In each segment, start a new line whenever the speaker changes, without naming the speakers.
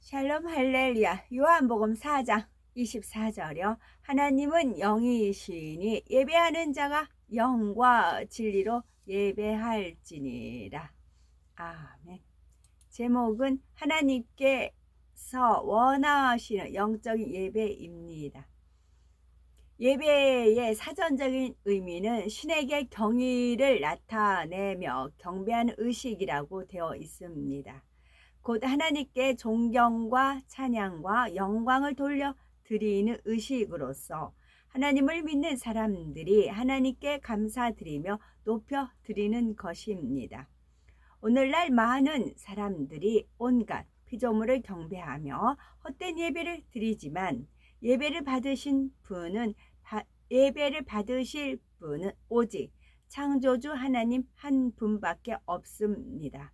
샬롬 할렐루야. 요한복음 4장 24절이요. 하나님은 영이시니 예배하는 자가 영과 진리로 예배할지니라. 아멘. 제목은 하나님께서 원하시는 영적인 예배입니다. 예배의 사전적인 의미는 신에게 경의를 나타내며 경배하는 의식이라고 되어 있습니다. 곧 하나님께 존경과 찬양과 영광을 돌려 드리는 의식으로서 하나님을 믿는 사람들이 하나님께 감사드리며 높여 드리는 것입니다. 오늘날 많은 사람들이 온갖 피조물을 경배하며 헛된 예배를 드리지만 예배를 받으실 분은 오직 창조주 하나님 한 분밖에 없습니다.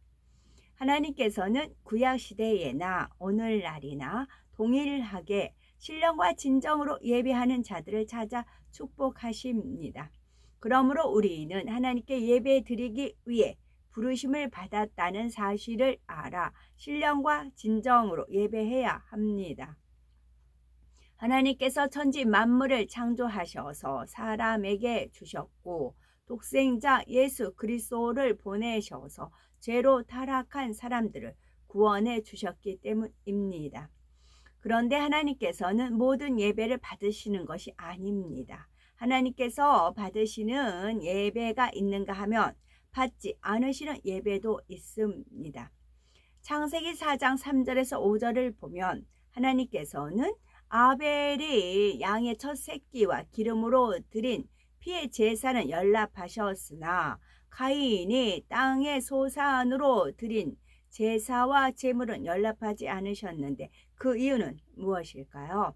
하나님께서는 구약시대에나 오늘날이나 동일하게 신령과 진정으로 예배하는 자들을 찾아 축복하십니다. 그러므로 우리는 하나님께 예배 드리기 위해 부르심을 받았다는 사실을 알아 신령과 진정으로 예배해야 합니다. 하나님께서 천지 만물을 창조하셔서 사람에게 주셨고 독생자 예수 그리스도를 보내셔서 죄로 타락한 사람들을 구원해 주셨기 때문입니다. 그런데 하나님께서는 모든 예배를 받으시는 것이 아닙니다. 하나님께서 받으시는 예배가 있는가 하면 받지 않으시는 예배도 있습니다. 창세기 4장 3절에서 5절을 보면 하나님께서는 아벨이 양의 첫 새끼와 기름으로 드린 피의 제사는 연락하셨으나 가인이 땅의 소산으로 드린 제사와 제물은 연락하지 않으셨는데 그 이유는 무엇일까요?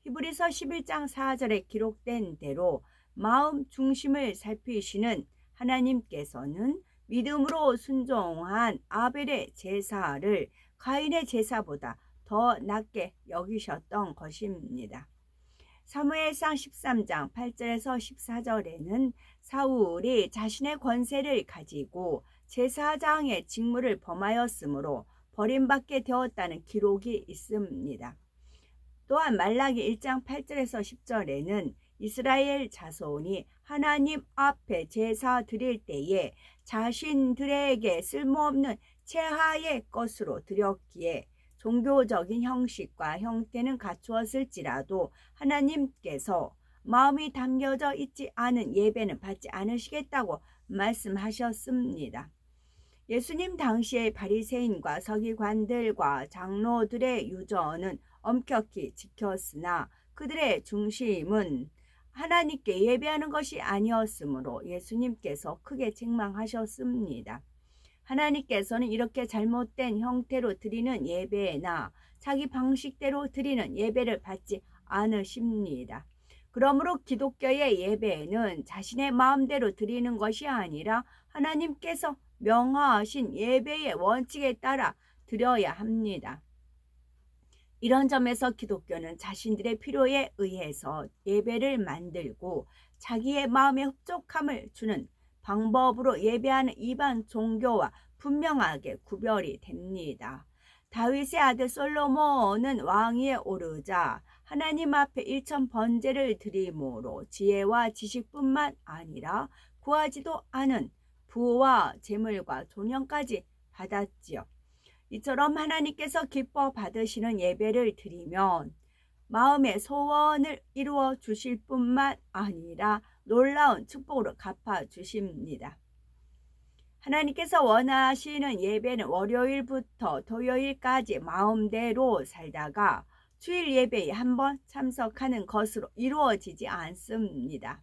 히브리서 11장 4절에 기록된 대로 마음 중심을 살피시는 하나님께서는 믿음으로 순종한 아벨의 제사를 가인의 제사보다 더 낮게 여기셨던 것입니다. 사무엘상 13장 8절에서 14절에는 사울이 자신의 권세를 가지고 제사장의 직무를 범하였으므로 버림받게 되었다는 기록이 있습니다. 또한 말라기 1장 8절에서 10절에는 이스라엘 자손이 하나님 앞에 제사 드릴 때에 자신들에게 쓸모없는 체하의 것으로 드렸기에 종교적인 형식과 형태는 갖추었을지라도 하나님께서 마음이 담겨져 있지 않은 예배는 받지 않으시겠다고 말씀하셨습니다. 예수님 당시의 바리새인과 서기관들과 장로들의 유전은 엄격히 지켰으나 그들의 중심은 하나님께 예배하는 것이 아니었으므로 예수님께서 크게 책망하셨습니다. 하나님께서는 이렇게 잘못된 형태로 드리는 예배나 자기 방식대로 드리는 예배를 받지 않으십니다. 그러므로 기독교의 예배는 자신의 마음대로 드리는 것이 아니라 하나님께서 명하신 예배의 원칙에 따라 드려야 합니다. 이런 점에서 기독교는 자신들의 필요에 의해서 예배를 만들고 자기의 마음에 흡족함을 주는 방법으로 예배하는 이반 종교와 분명하게 구별이 됩니다. 다윗의 아들 솔로몬은 왕위에 오르자 하나님 앞에 일천 번제를 드림으로 지혜와 지식뿐만 아니라 구하지도 않은 부와 재물과 존영까지 받았지요. 이처럼 하나님께서 기뻐 받으시는 예배를 드리면 마음의 소원을 이루어 주실 뿐만 아니라 놀라운 축복으로 갚아 주십니다. 하나님께서 원하시는 예배는 월요일부터 토요일까지 마음대로 살다가 주일 예배에 한번 참석하는 것으로 이루어지지 않습니다.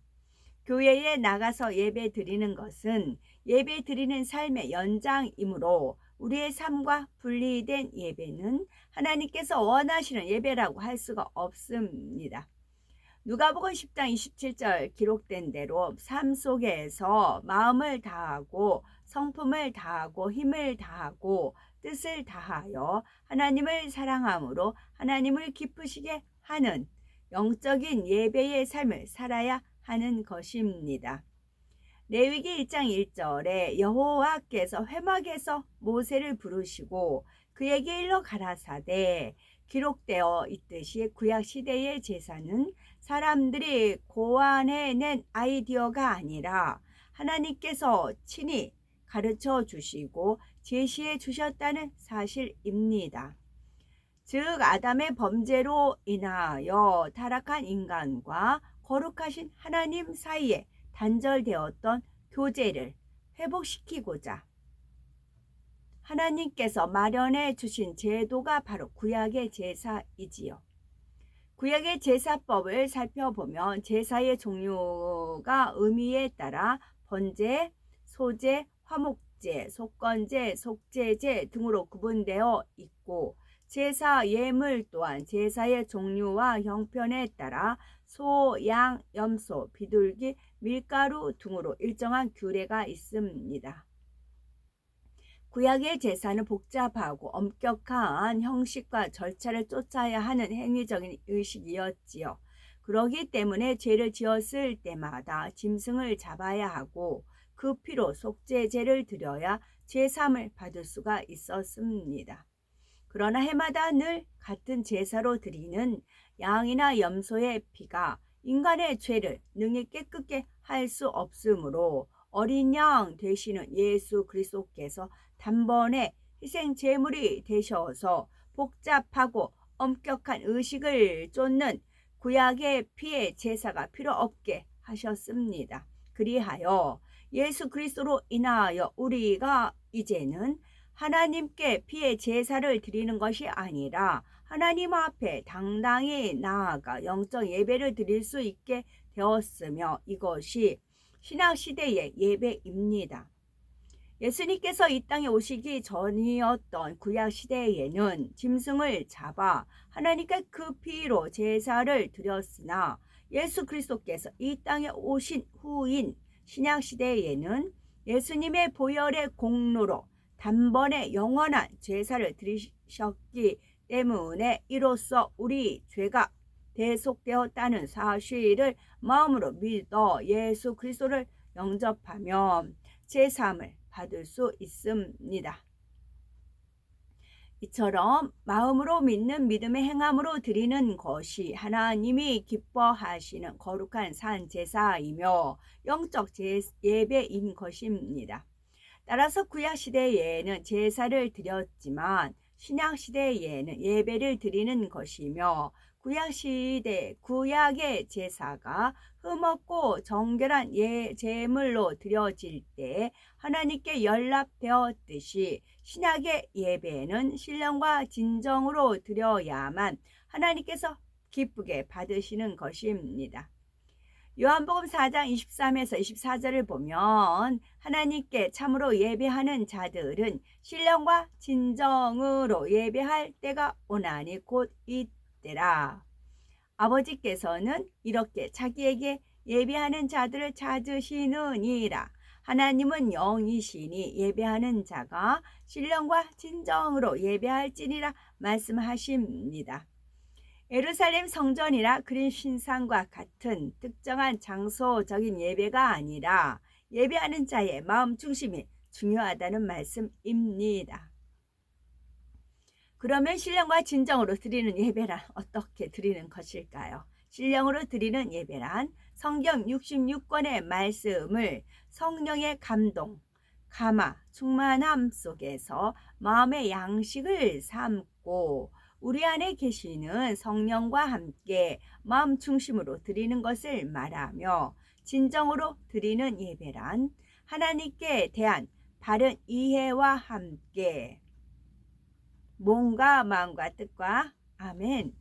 교회에 나가서 예배 드리는 것은 예배 드리는 삶의 연장이므로 우리의 삶과 분리된 예배는 하나님께서 원하시는 예배라고 할 수가 없습니다. 누가복음 10장 27절 기록된 대로 삶 속에서 마음을 다하고 성품을 다하고 힘을 다하고 뜻을 다하여 하나님을 사랑함으로 하나님을 기쁘시게 하는 영적인 예배의 삶을 살아야 하는 것입니다. 레위기 1장 1절에 여호와께서 회막에서 모세를 부르시고 그에게 일러 가라사대 기록되어 있듯이 구약시대의 제사는 사람들이 고안해낸 아이디어가 아니라 하나님께서 친히 가르쳐 주시고 제시해 주셨다는 사실입니다. 즉 아담의 범죄로 인하여 타락한 인간과 거룩하신 하나님 사이에 단절되었던 교제를 회복시키고자 하나님께서 마련해 주신 제도가 바로 구약의 제사이지요. 구약의 제사법을 살펴보면 제사의 종류가 의미에 따라 번제, 소제, 화목제, 속건제, 속죄제 등으로 구분되어 있고 제사 예물 또한 제사의 종류와 형편에 따라 소, 양, 염소, 비둘기, 밀가루 등으로 일정한 규례가 있습니다. 구약의 제사는 복잡하고 엄격한 형식과 절차를 쫓아야 하는 행위적인 의식이었지요. 그러기 때문에 죄를 지었을 때마다 짐승을 잡아야 하고 그 피로 속죄제를 드려야 죄사함을 받을 수가 있었습니다. 그러나 해마다 늘 같은 제사로 드리는 양이나 염소의 피가 인간의 죄를 능히 깨끗게 할 수 없으므로 어린 양 되시는 예수 그리스도께서 단번에 희생 제물이 되셔서 복잡하고 엄격한 의식을 쫓는 구약의 피의 제사가 필요 없게 하셨습니다. 그리하여 예수 그리스도로 인하여 우리가 이제는 하나님께 피의 제사를 드리는 것이 아니라 하나님 앞에 당당히 나아가 영적 예배를 드릴 수 있게 되었으며 이것이 신약시대의 예배입니다. 예수님께서 이 땅에 오시기 전이었던 구약시대에는 짐승을 잡아 하나님께 그 피로 제사를 드렸으나 예수 그리스도께서 이 땅에 오신 후인 신약시대에는 예수님의 보혈의 공로로 단번에 영원한 제사를 드리셨기 때문에 이로써 우리 죄가 대속되었다는 사실을 마음으로 믿어 예수 그리스도를 영접하면 제사함을 받을 수 있습니다. 이처럼 마음으로 믿는 믿음의 행함으로 드리는 것이 하나님이 기뻐하시는 거룩한 산 제사이며 영적 예배인 것입니다. 따라서 구약시대에는 제사를 드렸지만 신약시대에는 예배를 드리는 것이며 구약의 제사가 흠없고 정결한 제물로 드려질 때 하나님께 연락되었듯이 신약의 예배는 신령과 진정으로 드려야만 하나님께서 기쁘게 받으시는 것입니다. 요한복음 4장 23에서 24절을 보면 하나님께 참으로 예배하는 자들은 신령과 진정으로 예배할 때가 오나니 곧 이때라. 아버지께서는 이렇게 자기에게 예배하는 자들을 찾으시느니라. 하나님은 영이시니 예배하는 자가 신령과 진정으로 예배할지니라 말씀하십니다. 예루살렘 성전이나 그린 신상과 같은 특정한 장소적인 예배가 아니라 예배하는 자의 마음 중심이 중요하다는 말씀입니다. 그러면 신령과 진정으로 드리는 예배란 어떻게 드리는 것일까요? 신령으로 드리는 예배란 성경 66권의 말씀을 성령의 감동, 감화, 충만함 속에서 마음의 양식을 삼고 우리 안에 계시는 성령과 함께 마음 중심으로 드리는 것을 말하며 진정으로 드리는 예배란 하나님께 대한 바른 이해와 함께 몸과 마음과 뜻과 아멘